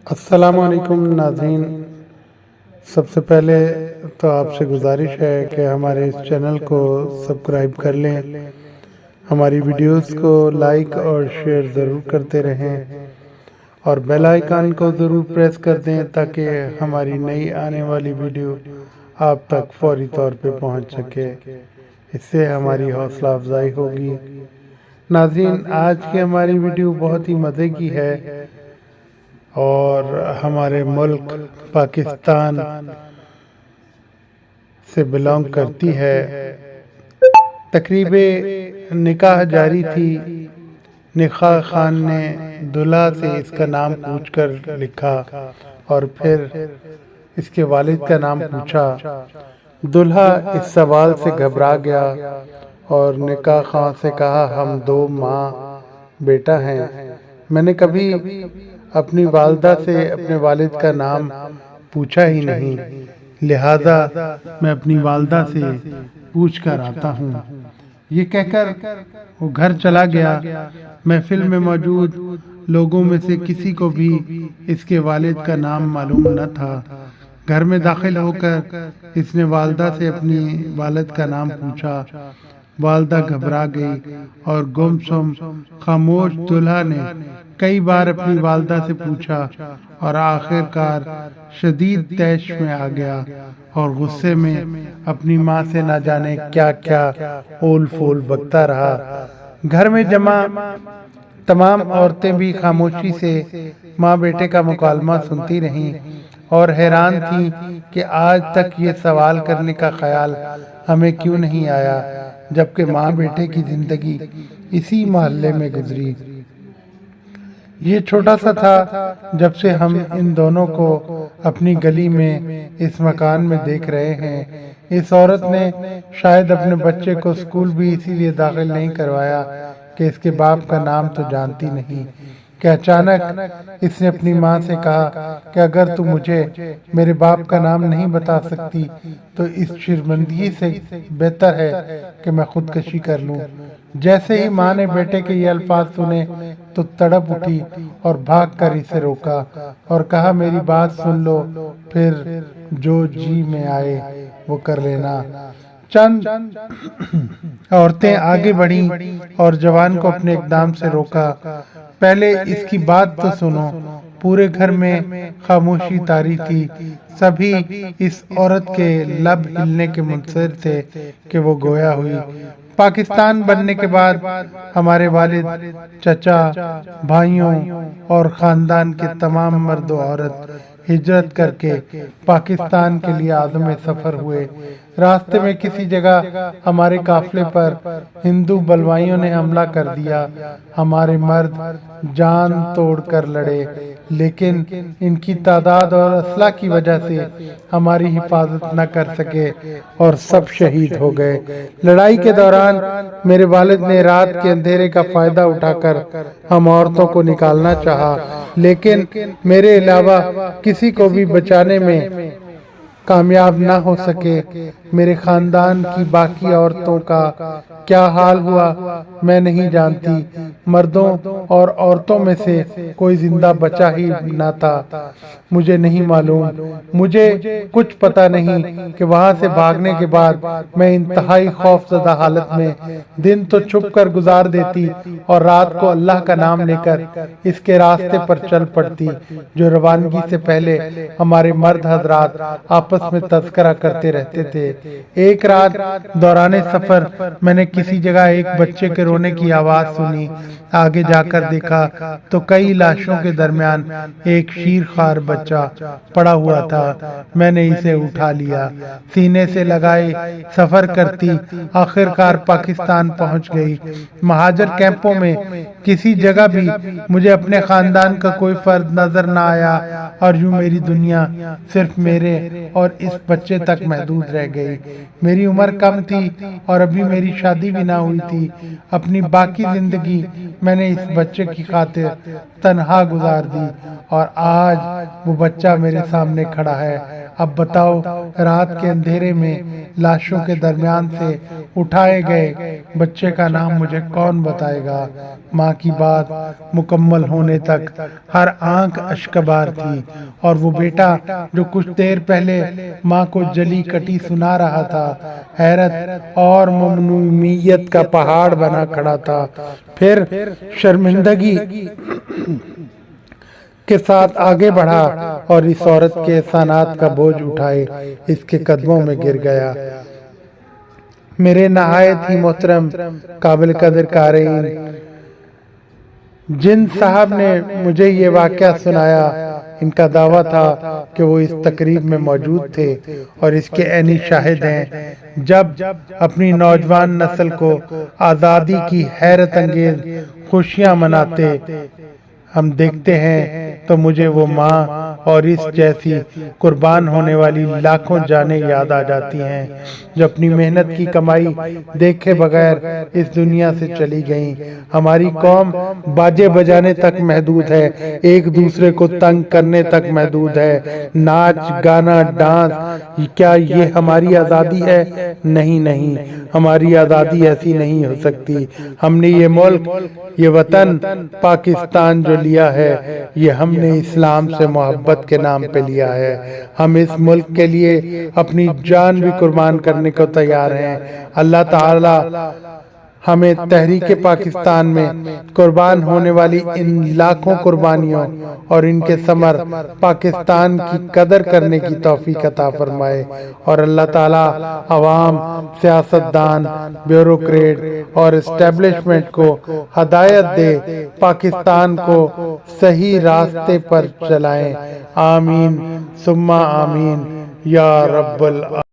السلام علیکم ناظرین، سب سے پہلے تو آپ سے گزارش ہے کہ ہمارے اس چینل کو سبسکرائب کر لیں، ہماری ویڈیوز کو لائک اور شیئر ضرور کرتے رہیں اور بیل آئیکن کو ضرور پریس کر دیں تاکہ ہماری نئی آنے والی ویڈیو آپ تک فوری طور پہ پہنچ سکے۔ اس سے ہماری حوصلہ افزائی ہوگی۔ ناظرین، آج کی ہماری ویڈیو بہت ہی مزے کی ہے اور ہمارے ملک پاکستان سے بلانگ کرتی ہے۔ تقریب نکاح جاری تھی، نکاح خان نے دلہا سے اس کا نام پوچھ کر لکھا اور پھر اس کے والد کا نام پوچھا۔ دلہا اس سوال سے گھبرا گیا اور نکاح خان سے کہا، ہم دو ماں بیٹا ہیں، میں نے کبھی اپنی والدہ سے اپنے والد کا نام پوچھا ہی نہیں، لہذا میں اپنی والدہ سے پوچھ کر آتا ہوں۔ یہ کہہ کر وہ گھر چلا گیا۔ محفل میں موجود لوگوں میں سے کسی کو بھی اس کے والد کا نام معلوم نہ تھا۔ گھر میں داخل ہو کر اس نے والدہ سے اپنی والد کا نام پوچھا۔ والدہ گھبرا گئی اور گم سم خاموش دلہا نے کئی بار اپنی والدہ سے پوچھا اور آخر کار شدید طیش میں آ گیا اور غصے میں اپنی ماں سے نہ جانے کیا کیا اول فول بکتا رہا۔ گھر میں جمع تمام عورتیں بھی خاموشی سے ماں بیٹے کا مکالمہ سنتی رہیں اور حیران تھیں کہ آج تک یہ سوال کرنے کا خیال ہمیں کیوں نہیں آیا، جبکہ ماں بیٹے کی زندگی اسی محلے میں گزری۔ یہ چھوٹا سا تھا جب سے ہم ان دونوں کو اپنی گلی میں اس مکان میں دیکھ رہے ہیں۔ اس عورت نے شاید اپنے بچے کو اسکول بھی اسی لیے داخل نہیں کروایا کہ اس کے باپ کا نام تو جانتی نہیں کہ اچانک اس نے اپنی ماں سے کہا کہ اگر تو مجھے میرے باپ کا نام نہیں بتا سکتی تو اس شرمندگی سے بہتر ہے کہ میں خودکشی کر لوں۔ جیسے ہی ماں نے بیٹے کے یہ الفاظ سنے تو تڑپ اٹھی اور بھاگ کر اسے روکا اور کہا، میری بات سن لو، پھر جو جی میں آئے وہ کر لینا۔ چند عورتیں آگے بڑھیں اور جوان کو اپنے اقدام سے روکا۔ پہلے اس کی بات تو سنو۔ پورے گھر میں خاموشی طاری تھی، سبھی اس عورت کے لب ہلنے کے منتظر تھے کہ وہ گویا ہوئی۔ پاکستان بننے کے بعد ہمارے والد، چچا، بھائیوں اور خاندان کے تمام مرد و عورت ہجرت کر کے پاکستان کے لیے عازم سفر ہوئے۔ راستے میں کسی جگہ ہمارے قافلے پر ہندو بلوائیوں نے حملہ کر دیا۔ ہمارے مرد جان توڑ کر لڑے، لیکن ان کی تعداد اور اسلحہ کی وجہ سے ہماری حفاظت نہ کر سکے اور سب شہید ہو گئے۔ لڑائی کے دوران میرے والد نے رات کے اندھیرے کا فائدہ اٹھا کر ہم عورتوں کو نکالنا چاہا، لیکن میرے علاوہ کسی کو بھی بچانے میں کامیاب نہ ہو سکے۔ میرے خاندان کی باقی عورتوں کا کیا حال ہوا میں نہیں جانتی۔ مردوں اور عورتوں میں سے کوئی زندہ بچا ہی نہ تھا۔ مجھے نہیں معلوم، مجھے کچھ پتہ نہیں کہ وہاں سے بھاگنے کے بعد میں انتہائی خوف زدہ حالت میں دن تو چھپ کر گزار دیتی اور رات کو اللہ کا نام لے کر اس کے راستے پر چل پڑتی جو روانگی سے پہلے ہمارے مرد حضرات آپس میں تذکرہ کرتے رہتے تھے۔ ایک رات دوران سفر میں نے کسی جگہ ایک بچے کے رونے کی آواز سنی۔ آگے جا کر دیکھا تو کئی لاشوں کے درمیان ایک شیرخوار بچہ پڑا ہوا تھا۔ میں نے اسے اٹھا لیا، سینے سے لگائے سفر کرتی آخر کار پاکستان پہنچ گئی۔ مہاجر کیمپوں میں کسی جگہ بھی مجھے اپنے خاندان کا کوئی فرد نظر نہ آیا اور یوں میری دنیا صرف میرے اور اس بچے تک محدود رہ گئی۔ میری عمر کم تھی اور ابھی میری شادی بھی نہ ہوئی تھی۔ اپنی باقی زندگی میں نے اس بچے کی خاطر تنہا گزار دی اور آج وہ بچہ میرے سامنے کھڑا ہے۔ اب بتاؤ، رات کے اندھیرے میں لاشوں کے درمیان سے اٹھائے گئے بچے کا نام مجھے کون بتائے گا؟ ماں کی بات مکمل ہونے تک ہر آنکھ اشکبار تھی، اور وہ بیٹا جو کچھ دیر پہلے ماں کو جلی کٹی سنا رہا تھا، حیرت اور ممنوعیت کا پہاڑ بنا کھڑا تھا۔ پھر شرمندگی کے ساتھ آگے بڑھا اور اس عورت کے احسانات کا بوجھ اٹھائے اس کے قدموں میں گر گیا۔ میرے نہایت ہی محترم قابل قدر قارئین، جن صاحب نے مجھے یہ واقعہ سنایا، ان کا دعویٰ تھا کہ وہ اس تقریب میں موجود تھے اور اس کے عینی شاہد ہیں جب اپنی نوجوان نسل کو آزادی کی حیرت انگیز خوشیاں مناتے ہم دیکھتے ہیں تو مجھے وہ ماں اور اس جیسی قربان ہونے والی لاکھوں جانیں یاد آ جاتی ہیں جو اپنی محنت کی کمائی دیکھے بغیر اس دنیا سے چلی گئیں۔ ہماری قوم باجے بجانے تک محدود ہے، ایک دوسرے کو تنگ کرنے تک محدود ہے۔ ناچ گانا ڈانس، کیا یہ ہماری آزادی ہے؟ نہیں، ہماری آزادی ایسی نہیں ہو سکتی۔ ہم نے یہ ملک، یہ وطن پاکستان جو لیا ہے، یہ ہم نے اسلام سے محبت کے نام پہ لیا ہے۔ ہم اس ملک کے لیے اپنی جان بھی قربان کرنے کو تیار ہیں۔ اللہ تعالی ہمیں تحریک پاکستان میں قربان ہونے والی ان لاکھوں قربانیوں اور ان کے ثمر پاکستان کی قدر کرنے کی توفیق عطا فرمائے، اور اللہ تعالی عوام، سیاستدان، بیوروکریٹ اور اسٹیبلشمنٹ کو ہدایت دے، پاکستان کو صحیح راستے پر چلائیں۔ آمین ثم آمین یا رب العالمین۔